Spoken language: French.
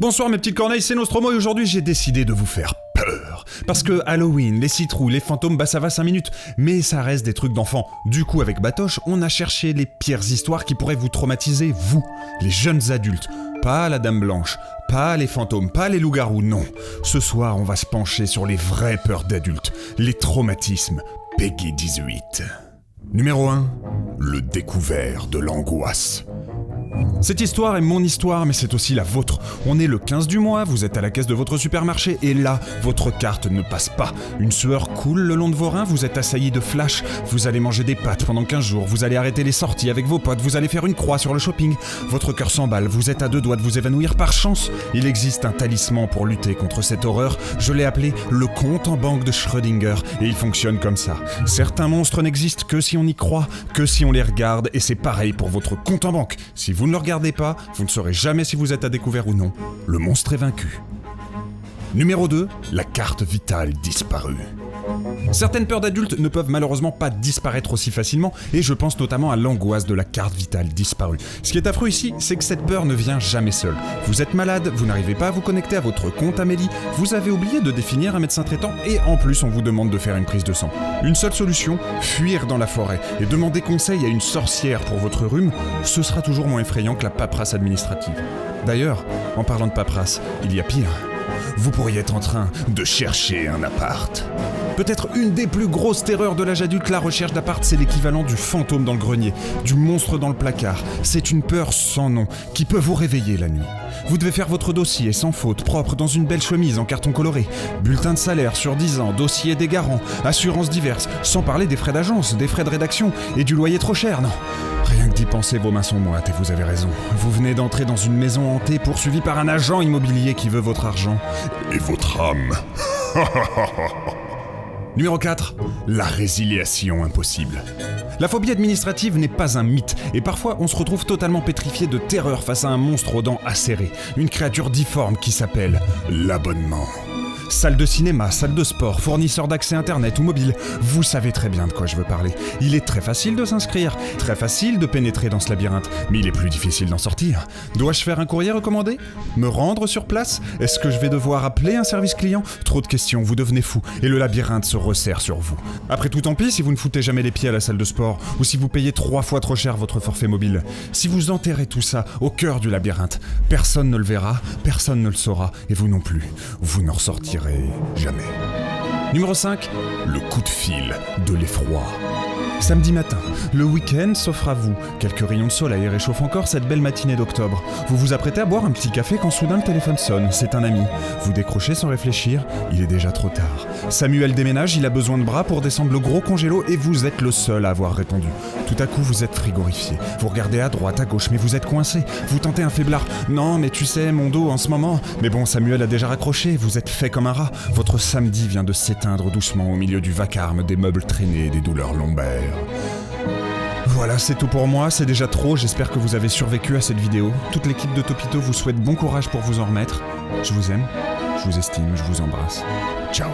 Bonsoir mes petites corneilles, c'est Nostromo et aujourd'hui j'ai décidé de vous faire peur. Parce que Halloween, les citrouilles, les fantômes, bah ça va 5 minutes. Mais ça reste des trucs d'enfants. Du coup avec Batoche, on a cherché les pires histoires qui pourraient vous traumatiser, vous, les jeunes adultes. Pas la Dame Blanche, pas les fantômes, pas les loups-garous, non. Ce soir on va se pencher sur les vraies peurs d'adultes, les traumatismes Peggy 18. Numéro 1, le découvert de l'angoisse. Cette histoire est mon histoire, mais c'est aussi la vôtre. On est le 15 du mois, vous êtes à la caisse de votre supermarché, et là, votre carte ne passe pas. Une sueur coule le long de vos reins, vous êtes assailli de flash, vous allez manger des pâtes pendant 15 jours, vous allez arrêter les sorties avec vos potes, vous allez faire une croix sur le shopping, votre cœur s'emballe, vous êtes à 2 doigts de vous évanouir par chance. Il existe un talisman pour lutter contre cette horreur, je l'ai appelé le compte en banque de Schrödinger, et il fonctionne comme ça. Certains monstres n'existent que si on y croit, que si on les regarde, et c'est pareil pour votre compte en banque. Si vous ne le regardez pas, vous ne saurez jamais si vous êtes à découvert ou non. Le monstre est vaincu. Numéro 2, la carte vitale disparue. Certaines peurs d'adultes ne peuvent malheureusement pas disparaître aussi facilement, et je pense notamment à l'angoisse de la carte vitale disparue. Ce qui est affreux ici, c'est que cette peur ne vient jamais seule. Vous êtes malade, vous n'arrivez pas à vous connecter à votre compte Amélie, vous avez oublié de définir un médecin traitant, et en plus on vous demande de faire une prise de sang. Une seule solution, fuir dans la forêt, et demander conseil à une sorcière pour votre rhume, ce sera toujours moins effrayant que la paperasse administrative. D'ailleurs, en parlant de paperasse, il y a pire. Vous pourriez être en train de chercher un appart. Peut-être une des plus grosses terreurs de l'âge adulte, la recherche d'appart, c'est l'équivalent du fantôme dans le grenier, du monstre dans le placard. C'est une peur sans nom, qui peut vous réveiller la nuit. Vous devez faire votre dossier sans faute, propre, dans une belle chemise en carton coloré. Bulletin de salaire sur 10 ans, dossier des garants, assurances diverses, sans parler des frais d'agence, des frais de rédaction et du loyer trop cher, non. Rien que d'y penser, vos mains sont moites et vous avez raison. Vous venez d'entrer dans une maison hantée poursuivie par un agent immobilier qui veut votre argent. Et votre âme. Numéro 4, la résiliation impossible. La phobie administrative n'est pas un mythe, et parfois on se retrouve totalement pétrifié de terreur face à un monstre aux dents acérées, une créature difforme qui s'appelle l'abonnement. Salle de cinéma, salle de sport, fournisseur d'accès internet ou mobile, vous savez très bien de quoi je veux parler. Il est très facile de s'inscrire, très facile de pénétrer dans ce labyrinthe, mais il est plus difficile d'en sortir. Dois-je faire un courrier recommandé ? Me rendre sur place ? Est-ce que je vais devoir appeler un service client ? Trop de questions, vous devenez fou, et le labyrinthe se resserre sur vous. Après tout, tant pis si vous ne foutez jamais les pieds à la salle de sport, ou si vous payez 3 fois trop cher votre forfait mobile. Si vous enterrez tout ça au cœur du labyrinthe, personne ne le verra, personne ne le saura, et vous non plus. Vous n'en ressortirez jamais. Numéro 5, le coup de fil de l'effroi. Samedi matin, le week-end s'offre à vous. Quelques rayons de soleil réchauffent encore cette belle matinée d'octobre. Vous vous apprêtez à boire un petit café quand soudain le téléphone sonne. C'est un ami. Vous décrochez sans réfléchir, il est déjà trop tard. Samuel déménage, il a besoin de bras pour descendre le gros congélo et vous êtes le seul à avoir répondu. Tout à coup, vous êtes frigorifié. Vous regardez à droite, à gauche, mais vous êtes coincé. Vous tentez un faiblard. Non, mais tu sais, mon dos en ce moment. Mais bon, Samuel a déjà raccroché, vous êtes fait comme un rat. Votre samedi vient de s'éteindre doucement au milieu du vacarme des meubles traînés et des douleurs lombaires. Voilà, c'est tout pour moi, c'est déjà trop, j'espère que vous avez survécu à cette vidéo. Toute l'équipe de Topito vous souhaite bon courage pour vous en remettre. Je vous aime, je vous estime, je vous embrasse. Ciao.